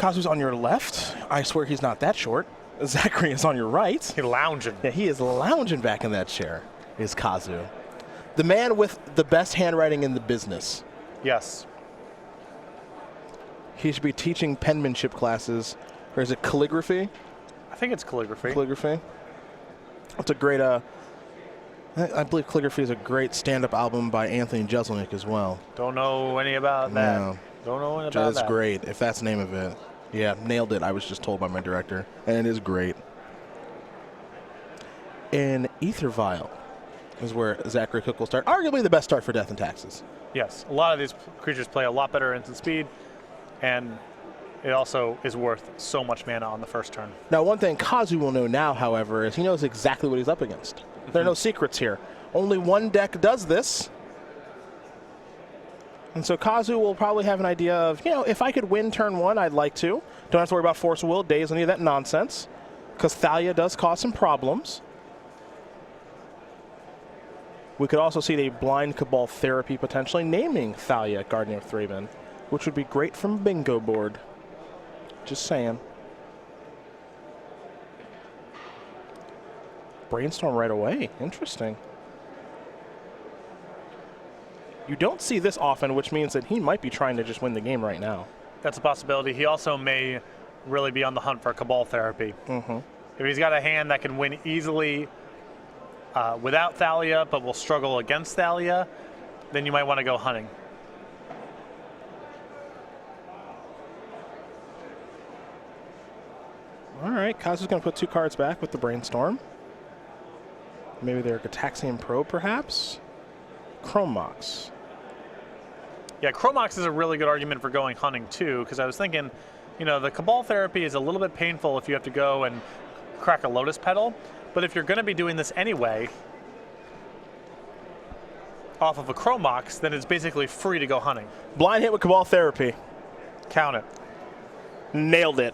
Kazu's on your left. I swear he's not that short. Zachary is on your right. He's lounging. Yeah, he is lounging back in that chair, is Kazu. The man with the best handwriting in the business. Yes. He should be teaching penmanship classes. Or is it calligraphy? I think it's calligraphy. Calligraphy. It's a great, I believe Calligraphy is a great stand-up album by Anthony Jeselnik as well. Don't know any about that. No. Don't know any about that. It's great, if that's the name of it. Yeah, nailed it. I was just told by my director. And it is great. In Ether Vial is where Zachary Koch will start. Arguably the best start for Death and Taxes. Yes. A lot of these creatures play a lot better instant speed, and it also is worth so much mana on the first turn. Now, one thing Kazu will know now, however, is he knows exactly what he's up against. There are no secrets here. Only one deck does this. And so Kazu will probably have an idea of, you know, if I could win turn one, I'd like to. Don't have to worry about Force of Will, Daze, any of that nonsense. Because Thalia does cause some problems. We could also see a Blind Cabal Therapy potentially naming Thalia Guardian of Thraben, which would be great from bingo board. Just saying. Brainstorm right away. Interesting. You don't see this often, which means that he might be trying to just win the game right now. That's a possibility. He also may really be on the hunt for Cabal Therapy. Mm-hmm. If he's got a hand that can win easily without Thalia, but will struggle against Thalia, then you might want to go hunting. All right, Kazu's going to put 2 cards back with the Brainstorm. Maybe they're Gataxian Probe, perhaps? Chrome Mox. Yeah, Chrome Mox is a really good argument for going hunting, too, because I was thinking, you know, the Cabal Therapy is a little bit painful if you have to go and crack a Lotus Petal, but if you're going to be doing this anyway off of a Chrome Mox, then it's basically free to go hunting. Blind hit with Cabal Therapy. Count it. Nailed it.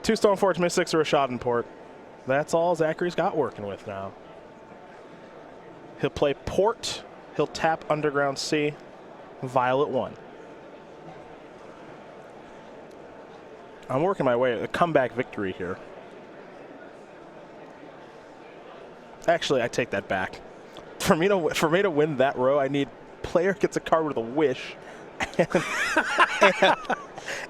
2 Stoneforge Mystics or a Schadenport. That's all Zachary's got working with now. He'll play Port. He'll tap Underground Sea. Violet 1. I'm working my way. A comeback victory here. Actually, I take that back. For me to win that row, I need player gets a card with a wish.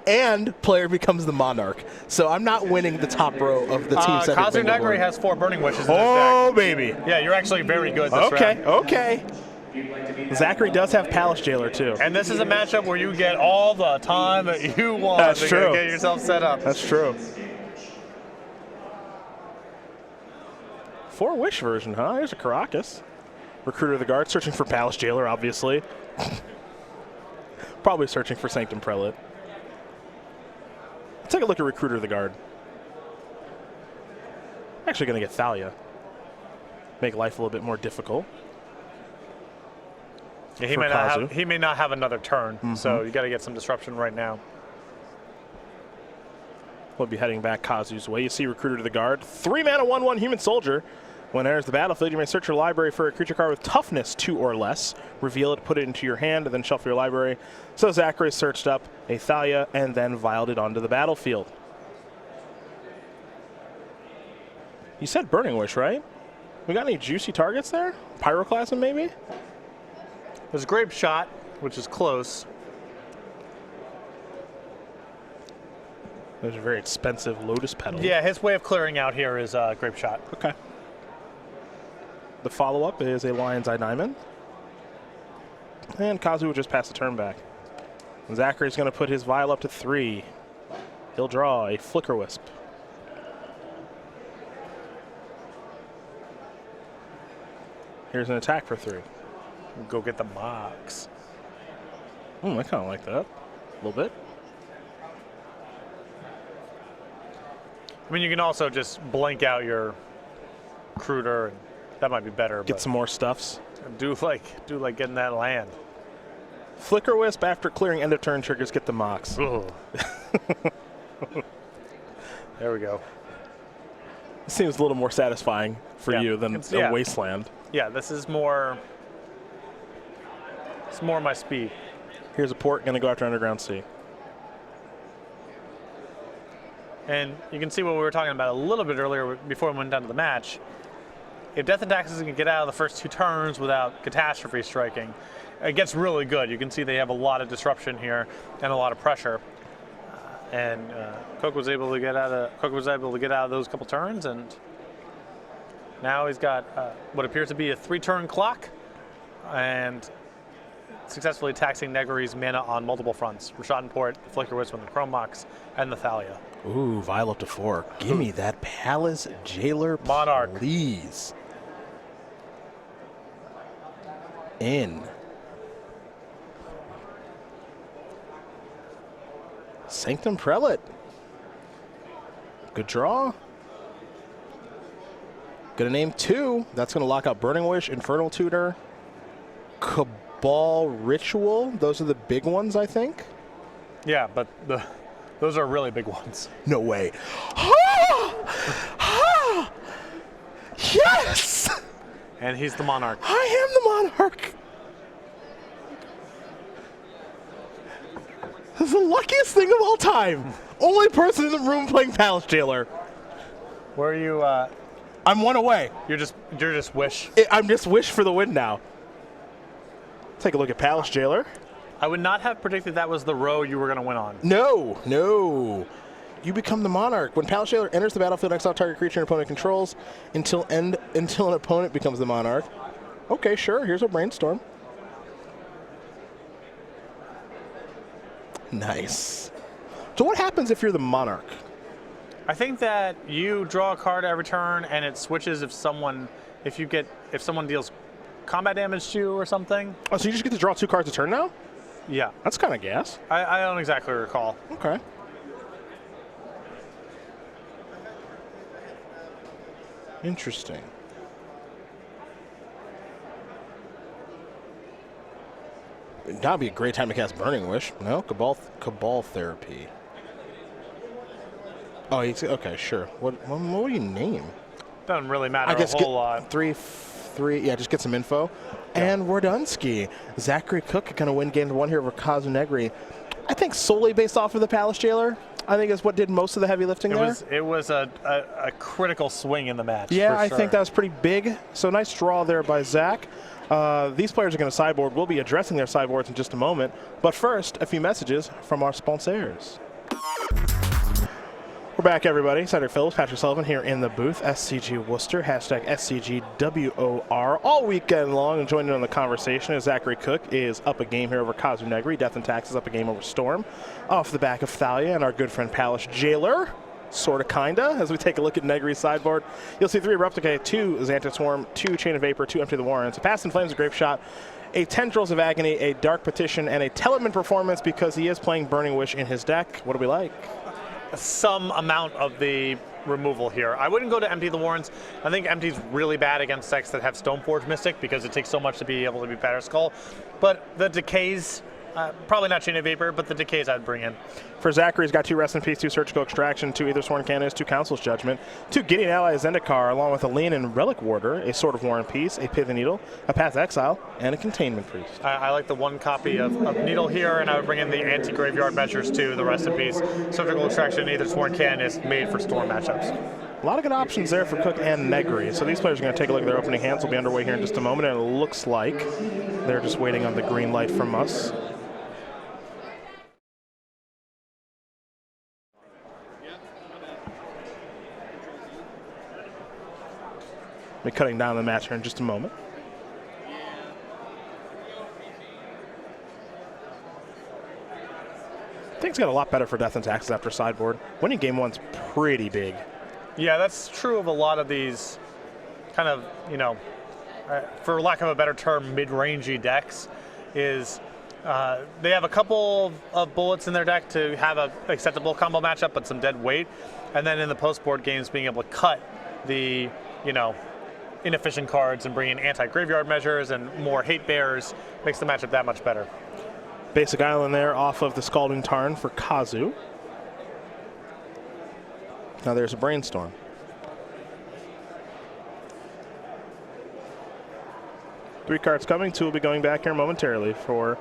And player becomes the Monarch. So I'm not winning the top row of the team. Kazu Negri has 4 Burning Wishes in his deck. Oh, baby. Yeah, you're actually very good this round. Okay. Zachary does have Palace Jailer, too. And this is a matchup where you get all the time that you want That's true. Get yourself set up. That's true. 4 Wish version, huh? There's a Caracas. Recruiter of the Guard, searching for Palace Jailer, obviously. Probably searching for Sanctum Prelate. Let's take a look at Recruiter of the Guard. Actually going to get Thalia. Make life a little bit more difficult. Yeah, he may not have another turn, so you got to get some disruption right now. We'll be heading back Kazu's way. You see Recruiter to the Guard. 3 mana, 1/1 Human Soldier. When it enters the battlefield, you may search your library for a creature card with toughness 2 or less. Reveal it, put it into your hand, and then shuffle your library. So Zachary searched up a Thalia and then vialed it onto the battlefield. You said Burning Wish, right? We got any juicy targets there? Pyroclasm, maybe? There's Grape Shot, which is close. There's a very expensive Lotus Petal. Yeah, his way of clearing out here is Grape Shot. Okay. The follow-up is a Lion's Eye Diamond. And Kazu will just pass the turn back. And Zachary's going to put his vial up to 3. He'll draw a Flicker Wisp. Here's an attack for 3. Go get the Mox. I kind of like that. A little bit. I mean, you can also just blank out your Recruiter, and that might be better. Get some more stuffs. Do like getting that land. Flicker Wisp after clearing end of turn triggers get the Mox. There we go. It seems a little more satisfying for you than a Wasteland. Yeah, this is more. It's more my speed. Here's a Port, going to go after Underground Sea. And you can see what we were talking about a little bit earlier before we went down to the match. If Death and Taxes can get out of the first 2 turns without catastrophe striking, it gets really good. You can see they have a lot of disruption here and a lot of pressure. Koch was able to get out of those couple turns, and now he's got what appears to be a 3-turn clock, and successfully taxing Negri's mana on multiple fronts: Rashad Port, the Flicker Wisp, the Chrome Mox, and the Thalia. Ooh, Vial up to 4. Give me that Palace Jailer, Monarch, please. In. Sanctum Prelate. Good draw. Gonna name 2. That's gonna lock out Burning Wish, Infernal Tutor, Cabal Ritual. Those are the big ones, I think. Yeah, but those are really big ones. No way. Yes! And he's the Monarch. I am the Monarch. This is the luckiest thing of all time. Only person in the room playing Palace Jailer. Where are you? I'm 1 away. You're just wish. I'm just wish for the win now. Take a look at Palace Jailer. I would not have predicted that was the row you were going to win on. No, no. You become the Monarch. When Palace Jailer enters the battlefield, exile target creature an opponent controls until an opponent becomes the Monarch. Okay, sure. Here's a brainstorm. Nice. So what happens if you're the Monarch? I think that you draw a card every turn, and it switches if someone deals combat damage to you or something. Oh, so you just get to draw 2 cards a turn now? Yeah. That's kind of gas. I don't exactly recall. Okay. Interesting. That'd be a great time to cast Burning Wish. No? Cabal Therapy. Oh, okay, sure. What do you name? Doesn't really matter I guess a whole lot. Three. Yeah, just get some info. Yeah. And we're done. Zachary Koch going to win game 1 here over Kazu Negri. I think solely based off of the Palace Jailer. I think is what did most of the heavy lifting there. It was a critical swing in the match. Yeah, I think that was pretty big. So nice draw there by Zach. These players are going to sideboard. We'll be addressing their sideboards in just a moment. But first, a few messages from our sponsors. We're back, everybody. Cedric Phillips, Patrick Sullivan here in the booth. SCG Worcester, hashtag SCGWOR. All weekend long, and joining in on the conversation is Zachary Koch is up a game here over Kazu Negri. Death and Taxes up a game over Storm. Off the back of Thalia and our good friend Palace Jailer. Sort of, kinda. As we take a look at Negri's sideboard, you'll see 3 Abrupt Decay, 2 Xanted Swarm, 2 Chain of Vapor, 2 Empty the Warrens, a Pass in Flames, a Grape Shot, a Tendrils of Agony, a Dark Petition, and a Teletman Performance because he is playing Burning Wish in his deck. What do we like? Some amount of the removal here. I wouldn't go to Empty the Warrens. I think Empty's really bad against decks that have Stoneforge Mystic because it takes so much to be able to be Batter Skull. But the Decays, probably not Chain of Vapor, but the Decays I'd bring in. For Zachary, he's got 2 Rest in Peace, 2 Surgical Extraction, 2 Either Sworn Cannons, 2 Council's Judgment, 2 Gideon Ally Zendikar, along with a Lean and Relic Warder, a Sword of War and Peace, a Pithing Needle, a Path Exile, and a Containment Priest. I like the 1 copy of Needle here, and I would bring in the anti-graveyard measures too, the Rest in Peace. Surgical Extraction, Either Sworn Cannon is made for Storm matchups. A lot of good options there for Koch and Negri. So these players are going to take a look at their opening hands. We'll be underway here in just a moment, and it looks like they're just waiting on the green light from us. Be cutting down the match here in just a moment. Things got a lot better for Death and Taxes after sideboard. Winning game 1's pretty big. Yeah, that's true of a lot of these kind of, for lack of a better term, mid-rangey decks. Is they have a couple of bullets in their deck to have an acceptable combo matchup, but some dead weight. And then in the post-board games, being able to cut the, inefficient cards and bring in anti-graveyard measures and more hate bears makes the matchup that much better. Basic Island there off of the Scalding Tarn for Kazu. Now there's a Brainstorm. Three cards coming. 2 will be going back here momentarily for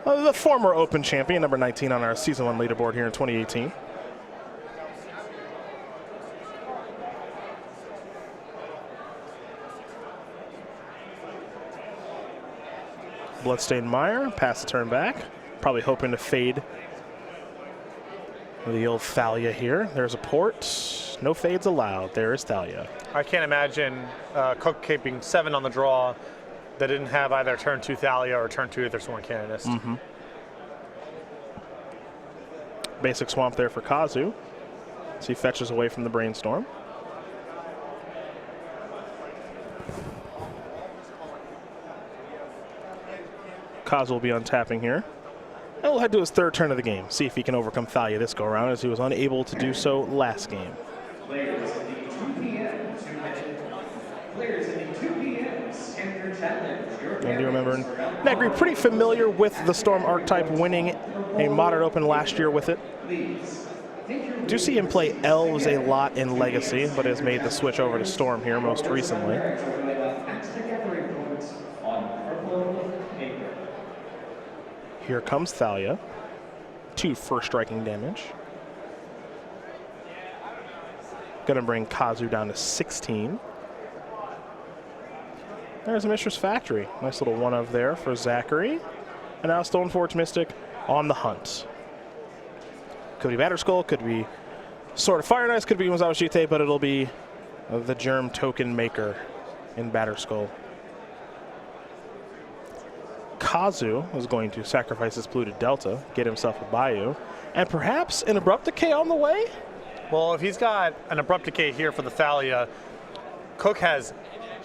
the former Open champion, number 19 on our Season 1 leaderboard here in 2018. Bloodstained Mire, pass the turn back. Probably hoping to fade the old Thalia here. There's a port. No fades allowed. There is Thalia. I can't imagine Koch keeping 7 on the draw that didn't have either turn 2 Thalia or turn 2 Aetherborn Canonist. Basic swamp there for Kazu. So he fetches away from the Brainstorm. Kazu will be untapping here. And we'll head to his third turn of the game. See if he can overcome Thalia this go around, as he was unable to do so last game. Players in the 2 p.m. Players in the 2 p.m. Standard Challenge. And do remember, Negri pretty familiar with the Storm archetype, winning a modern open last year with it. Do see him play Elves a lot in Legacy, but has made the switch over to Storm here most recently. Here comes Thalia. 2 first striking damage. Gonna bring Kazu down to 16. There's a Mistress Factory. Nice little one of there for Zachary. And now Stoneforge Mystic on the hunt. Could be Batterskull, could be Sword of Fire Knights, could be Mazawashite, but it'll be the Germ Token Maker in Batterskull. Kazu is going to sacrifice his Polluted Delta, get himself a Bayou, and perhaps an Abrupt Decay on the way? Well, if he's got an Abrupt Decay here for the Thalia, Koch has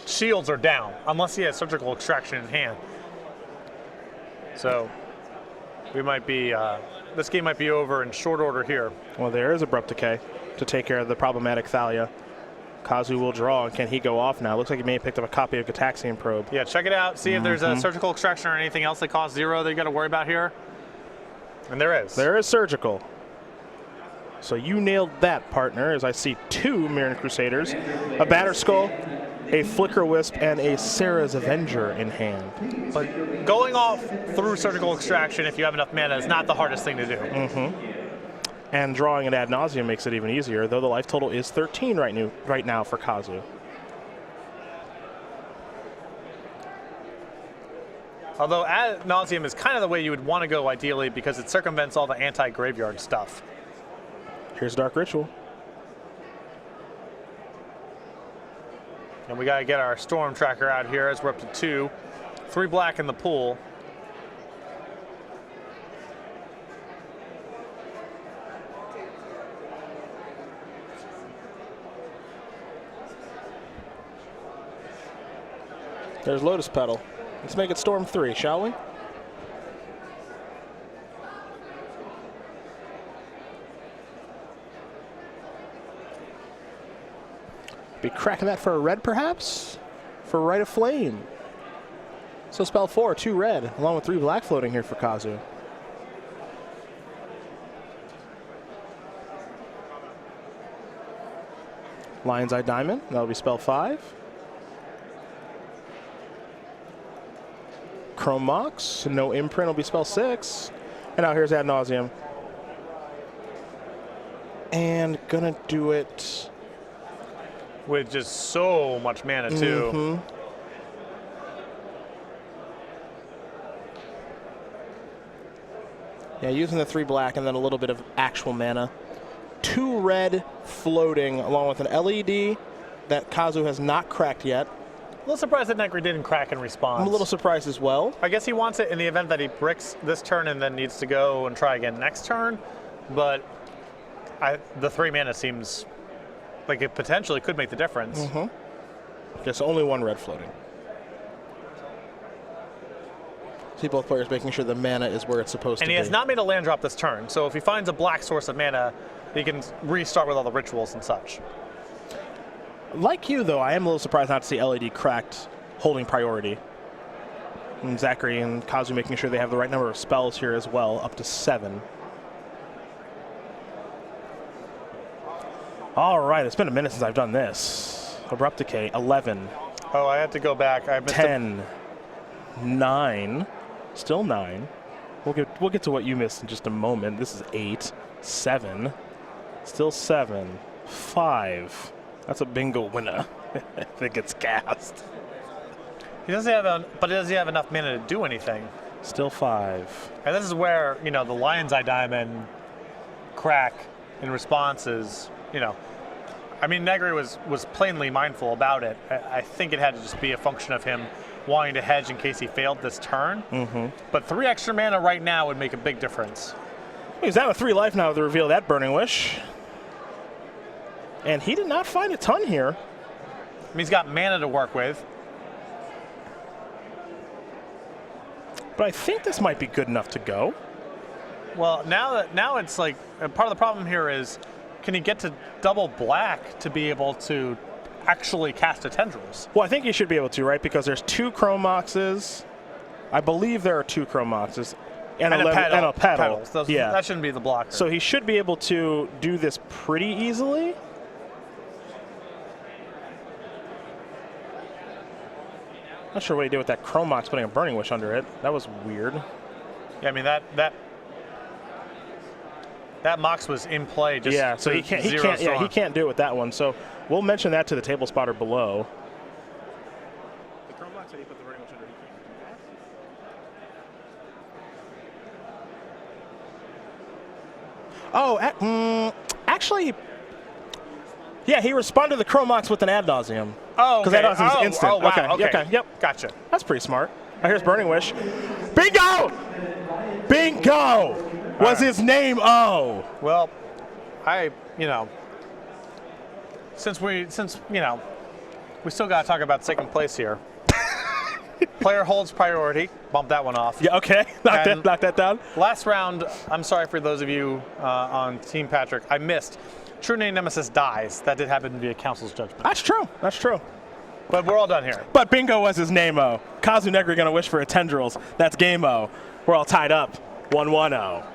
shields are down, unless he has Surgical Extraction in hand. So we might be, this game might be over in short order here. Well, there is Abrupt Decay to take care of the problematic Thalia. Kazu will draw, and can he go off now? Looks like he may have picked up a copy of Gataxian Probe. Yeah, check it out. See if there's a Surgical Extraction or anything else that costs 0 that you got to worry about here. And there is. There is Surgical. So you nailed that, partner, as I see 2 Mirren Crusaders, a Batterskull, a Flicker Wisp, and a Sarah's Avenger in hand. But going off through Surgical Extraction, if you have enough mana, is not the hardest thing to do. And drawing an Ad Nauseam makes it even easier, though the life total is 13 right now for Kazu. Although Ad Nauseam is kind of the way you would want to go ideally because it circumvents all the anti-graveyard stuff. Here's Dark Ritual. And we got to get our Storm Tracker out here as we're up to 2. 3 black in the pool. There's Lotus Petal. Let's make it Storm 3, shall we? Be cracking that for a red, perhaps? For Rite of Flame. So spell 4, 2 red, along with 3 black floating here for Kazu. Lion's Eye Diamond, that'll be spell 5. Chrome Mox, no imprint will be spell 6. And now here's Ad Nauseam. And gonna do it with just so much mana too. Yeah, using the 3 black and then a little bit of actual mana. 2 red floating along with an LED that Kazu has not cracked yet. A little surprised that Negri didn't crack in response. I'm a little surprised as well. I guess he wants it in the event that he bricks this turn and then needs to go and try again next turn. But the 3 mana seems like it potentially could make the difference. Just only 1 red floating. See both players making sure the mana is where it's supposed to be. And he has not made a land drop this turn, so if he finds a black source of mana, he can restart with all the rituals and such. Like you, though, I am a little surprised not to see LED cracked holding priority. And Zachary and Kazu making sure they have the right number of spells here as well, up to 7. All right, it's been a minute since I've done this. Abrupt Decay, 11. Oh, I had to go back. I missed 10, 9, still 9. We'll get to what you missed in just a moment. This is 8, 7, still 7, 5. That's a bingo winner. I think it's cast. He doesn't have, but does he have enough mana to do anything? Still 5. And this is where, the Lion's Eye Diamond crack in response is, I mean, Negri was plainly mindful about it. I think it had to just be a function of him wanting to hedge in case he failed this turn. But 3 extra mana right now would make a big difference. He's down to 3 life now with the reveal of that Burning Wish. And he did not find a ton here. I mean, he's got mana to work with. But I think this might be good enough to go. Well, now it's like, part of the problem here is, can he get to double black to be able to actually cast a Tendrils? Well, I think he should be able to, right? Because there's 2 Chrome Moxes. I believe there are 2 Chrome Moxes. And a pedal. Petals. Yeah. That shouldn't be the blocker. So he should be able to do this pretty easily. Not sure what he did with that Chrome Mox putting a Burning Wish under it. That was weird. Yeah, I mean that Mox was in play. Just yeah, so he can't do it with that one. So we'll mention that to the table spotter below. The Chrome Mox that he put the Burning Wish under, he can't do that. Oh, actually, yeah, he responded to the Chrome Mox with an Ad Nauseam. Oh, because Ad Nauseam is instant. Oh, wow. Okay, yep, Gotcha. That's pretty smart. Here's Burning Wish. Bingo! Bingo! Was his name O? Well, since we still got to talk about second place here. Player holds priority. Bump that one off. Yeah, okay. Knock that down. Last round, I'm sorry for those of you on Team Patrick, I missed. True Name Nemesis dies. That did happen via Council's judgment. That's true. That's true. But we're all done here. But Bingo was his name-o. Kazu Negri gonna wish for a Tendrils. That's game-o. We're all tied up. 1-1-0.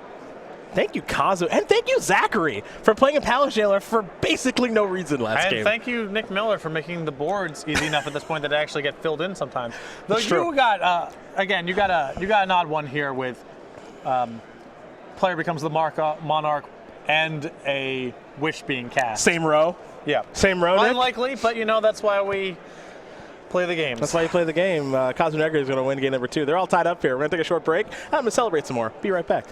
Thank you, Kazu. And thank you, Zachary, for playing a Palace Jailer for basically no reason last game. And thank you, Nick Miller, for making the boards easy enough at this point that they actually get filled in sometimes. Though you got, again, you got an odd one here with player becomes the Monarch and a Wish being cast. Same row? Yeah. Same row, Nick? Unlikely, but that's why we play the games. That's why you play the game. Kazu Negri is going to win game number 2. They're all tied up here. We're going to take a short break. I'm going to celebrate some more. Be right back.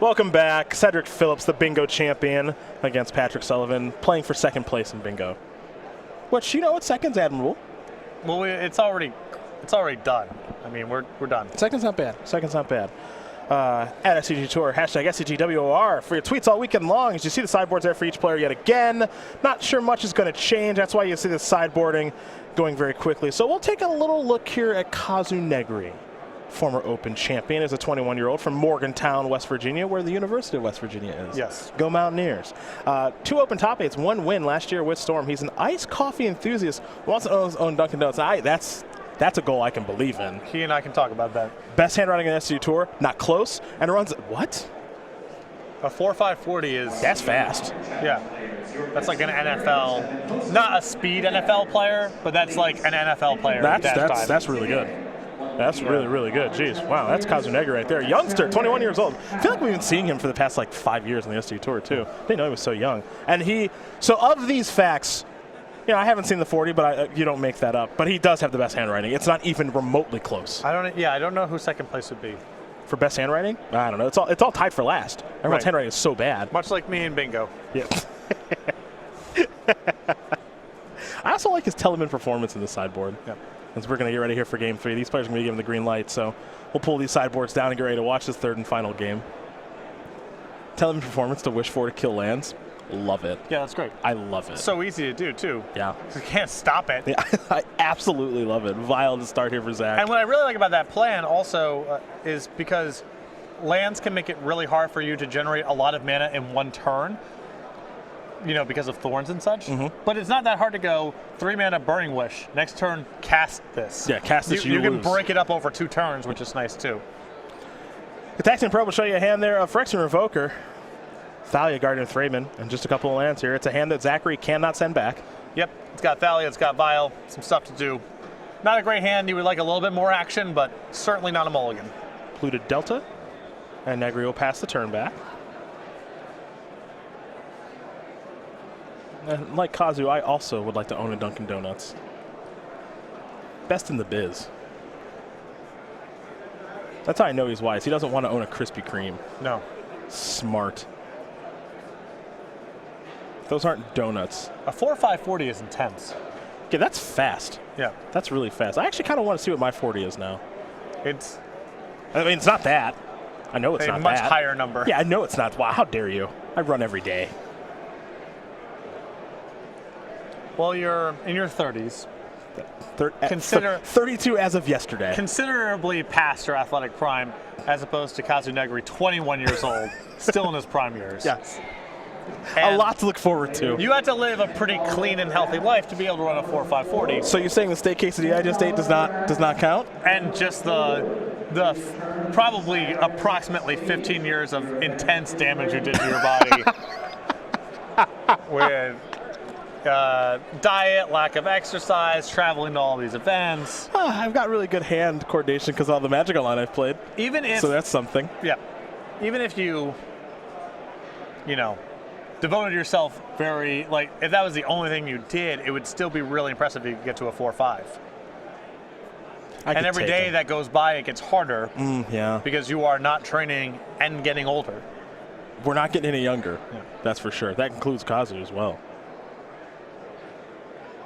Welcome back. Cedric Phillips, the bingo champion, against Patrick Sullivan, playing for second place in bingo. Which, second's admirable. Well, it's already done. I mean, we're done. Second's not bad. At SCGWOR, hashtag SCGWOR for your tweets all weekend long. As you see the sideboards there for each player yet again. Not sure much is going to change. That's why you see the sideboarding going very quickly. So we'll take a little look here at Kazu Negri, former Open champion, is a 21-year-old from Morgantown, West Virginia, where the University of West Virginia is. Yes. Go Mountaineers. 2 Open top 8s, 1 win last year with Storm. He's an iced coffee enthusiast, wants to own his own Dunkin' Donuts. That's a goal I can believe in. He and I can talk about that. Best handwriting in the SCG Tour, not close, and runs, what? A 4.540 is... That's fast. Yeah. That's like an NFL, not a speed NFL player, but that's like an NFL player. That's really good. That's really, really good. Jeez, wow, that's Kazu Negri right there. Youngster, 21 years old. I feel like we've been seeing him for the past 5 years on the SCG Tour too. I didn't know he was so young. And so of these facts, I haven't seen the 40, but you don't make that up. But he does have the best handwriting. It's not even remotely close. I don't know who second place would be. For best handwriting? I don't know. It's all tied for last. Everyone's handwriting is so bad. Much like me in bingo. Yeah. I also like his Telemann performance in the sideboard. Yep. As we're going to get ready here for game 3. These players are going to be given the green light, so we'll pull these sideboards down and get ready to watch this third and final game. Telemann performance to wish for to kill lands. Love it. Yeah, that's great. I love it. So easy to do, too. Yeah. You can't stop it. Yeah, I absolutely love it. Vile to start here for Zach. And what I really like about that plan also is because lands can make it really hard for you to generate a lot of mana in one turn, because of thorns and such. But it's not that hard to go 3 mana Burning Wish. Next turn, cast this. Yeah, cast this. You can lose. break it up over 2 turns, which is nice too. The Taxian Probe will show you a hand there of Phyrexian Revoker, Thalia, Guardian of Thraben, and just a couple of lands here. It's a hand that Zachary cannot send back. Yep, it's got Thalia, it's got Vile, some stuff to do. Not a great hand. You would like a little bit more action, but certainly not a mulligan. Polluted Delta, and Negri will pass the turn back. And like Kazu, I also would like to own a Dunkin' Donuts. Best in the biz. That's how I know he's wise. He doesn't want to own a Krispy Kreme. No. Smart. Those aren't donuts. A 4/5/40 is intense. Okay, that's fast. Yeah. That's really fast. I actually kind of want to see what my 40 is now. It's I mean, it's not that. I know it's a not much that. higher number. Yeah, I know it's not. Wow, how dare you? I run every day. Well, you're in your 30s. Consider 32 as of yesterday. Considerably past your athletic prime, as opposed to Kazu Negri, 21 years old, still in his prime years. Yes. And a lot to look forward to. You had to live a pretty clean and healthy life to be able to run a 4/5/40. So you're saying the steak quesadilla I just ate does not count? And just the probably approximately 15 years of intense damage you did to your body with diet, lack of exercise, traveling to all these events. I've got really good hand coordination because of all the Magic Online I've played. Even if so that's something. Yeah. Even if you devoted yourself if that was the only thing you did, it would still be really impressive if you could get to a 4/5. And every day that goes by, it gets harder. Yeah. Because you are not training and getting older. We're not getting any younger. Yeah. That's for sure. That includes Kazu as well.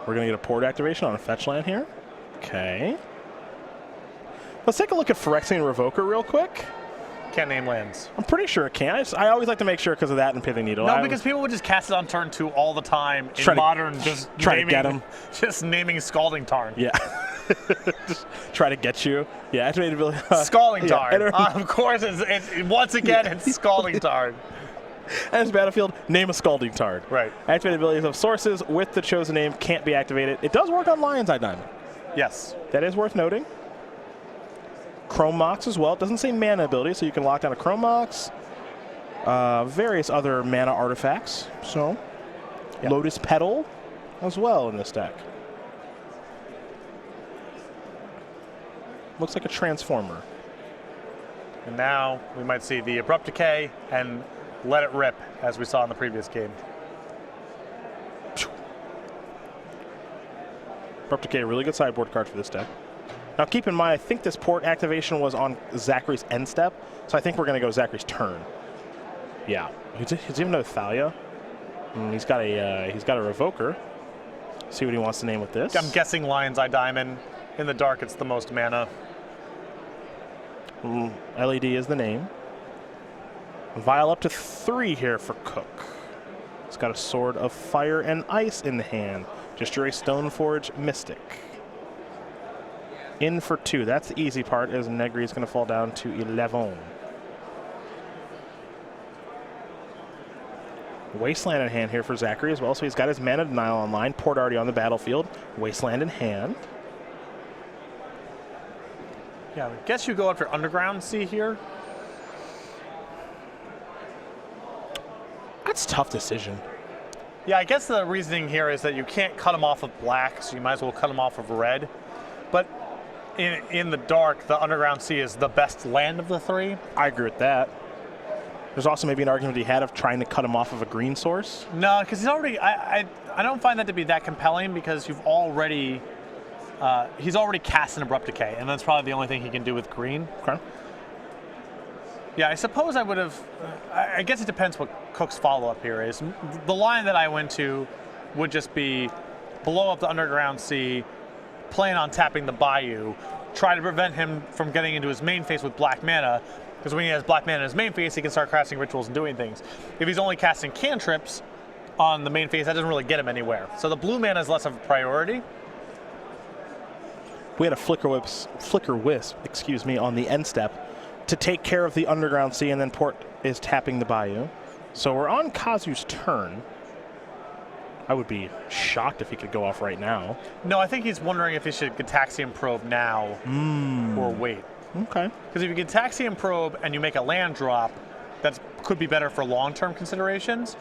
We're going to get a port activation on a fetch land here. Okay. Let's take a look at Phyrexian Revoker real quick. Can't name lands. I'm pretty sure it can. I always like to make sure because of that and Pithing Needle. No, because people would just cast it on turn 2 all the time in modern, just try to get them. Just naming Scalding Tarn. Yeah. Just try to get you. Yeah, activated ability. Scalding Tarn. Of course, it's once again, it's Scalding Tarn. As battlefield, name a Scalding Tarn. Right. Activated abilities of sources with the chosen name can't be activated. It does work on Lion's Eye Diamond. Yes. That is worth noting. Chrome Mox as well. It doesn't say mana ability, so you can lock down a Chrome Mox. Various other mana artifacts. So, yep. Lotus Petal as well in this deck. Looks like a Transformer. And now we might see the Abrupt Decay and Let It Rip, as we saw in the previous game. Abrupt Decay, a really good sideboard card for this deck. Now keep in mind, I think this port activation was on Zachary's end step, so I think we're going to go Zachary's turn. Yeah, he's even no Thalia. He's got a Revoker. See what he wants to name with this. I'm guessing Lion's Eye Diamond. In the dark, it's the most mana. LED is the name. Vial up to 3 here for Cook. He's got a Sword of Fire and Ice in the hand. Just your Stoneforge Mystic. In for 2. That's the easy part, as Negri is going to fall down to 11. Wasteland in hand here for Zachary as well, so he's got his Mana Denial online. Port already on the battlefield. Wasteland in hand. Yeah, I guess you go out for Underground Sea here. That's a tough decision. Yeah, I guess the reasoning here is that you can't cut them off of black, so you might as well cut them off of red. But in the dark, the Underground Sea is the best land of the 3. I agree with that. There's also maybe an argument he had of trying to cut him off of a green source. No, because he's already. I don't find that to be that compelling because you've already. He's already cast an Abrupt Decay, and that's probably the only thing he can do with green. Okay. Yeah, I suppose I would have. I guess it depends what Cook's follow-up here is. The line that I went to would just be blow up the Underground Sea, plan on tapping the Bayou, try to prevent him from getting into his main phase with black mana, because when he has black mana in his main phase, he can start casting rituals and doing things. If he's only casting cantrips on the main phase, that doesn't really get him anywhere. So the blue mana is less of a priority. We had a Flicker Wisp, excuse me, on the end step to take care of the Underground Sea, and then Port is tapping the Bayou. So we're on Kazu's turn. I would be shocked if he could go off right now. No, I think he's wondering if he should Gitaxian Probe now or wait. Okay. Because if you Gitaxian Probe and you make a land drop, that could be better for long-term considerations.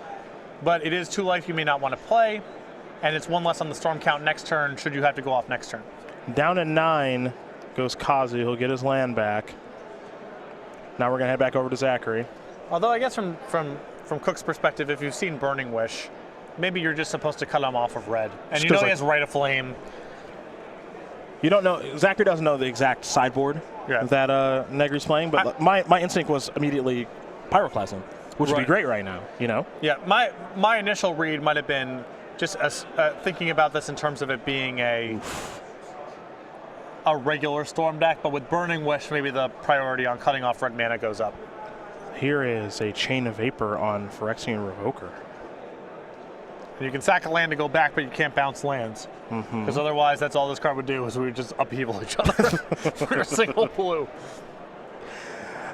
But it is 2 life you may not want to play, and it's 1 less on the storm count next turn should you have to go off next turn. Down to 9 goes Kazu. He'll get his land back. Now we're going to head back over to Zachary. Although I guess from Cook's perspective, if you've seen Burning Wish, maybe you're just supposed to cut him off of red. And you know he has Rite of Flame. You don't know, Zachary doesn't know the exact sideboard that Negri's playing, but my instinct was immediately Pyroclasm, which would be great right now, you know? Yeah, my initial read might have been just thinking about this in terms of it being a regular Storm deck, but with Burning Wish, maybe the priority on cutting off red mana goes up. Here is a Chain of Vapor on Phyrexian Revoker. And you can sack a land to go back, but you can't bounce lands. Because otherwise, that's all this card would do, is we would just upheaval each other for a single blue.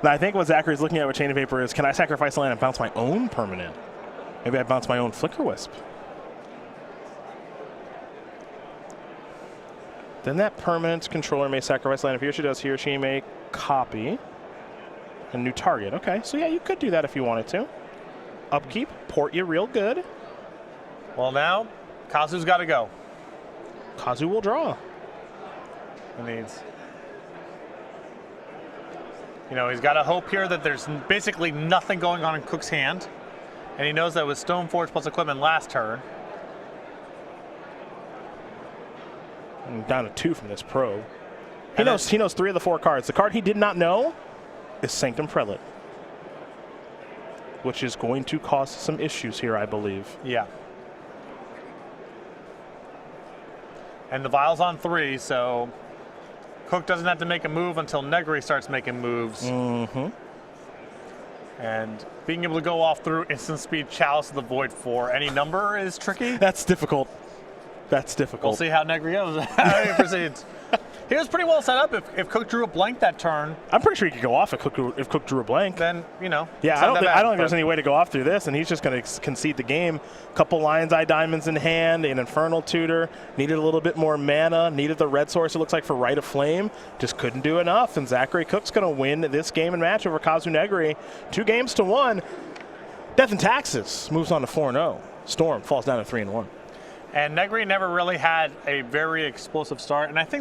Now, I think what Zachary's looking at with Chain of Vapor is, can I sacrifice a land and bounce my own permanent? Maybe I bounce my own Flicker Wisp. Then that permanent's controller may sacrifice land. If he or she does, he or she may copy a new target. Okay, so yeah, you could do that if you wanted to. Upkeep, port you real good. Well, now, Kazu's got to go. Kazu will draw. It needs. You know, he's got to hope here that there's basically nothing going on in Cook's hand. And he knows that with Stoneforge plus equipment last turn. I'm down to 2 from this probe. He knows 3 of the 4 cards. The card he did not know is Sanctum Prelate, which is going to cause some issues here, I believe. Yeah. And the Vial's on 3, so Cook doesn't have to make a move until Negri starts making moves. And being able to go off through instant speed Chalice of the Void for any number is tricky. That's difficult. That's difficult. We'll see how Negri goes, how he proceeds. He was pretty well set up. If Cook drew a blank that turn, I'm pretty sure he could go off if Cook drew a blank. Then, you know. Yeah, I don't think there's any way to go off through this, and he's just going to concede the game. Couple Lion's Eye Diamonds in hand, an Infernal Tutor, needed a little bit more mana, needed the red source, it looks like, for Rite of Flame, just couldn't do enough, and Zachary Koch's going to win this game and match over Kazu Negri. 2-1. Death and Taxes moves on to 4-0. Storm falls down to 3-1. And Negri never really had a very explosive start, and I think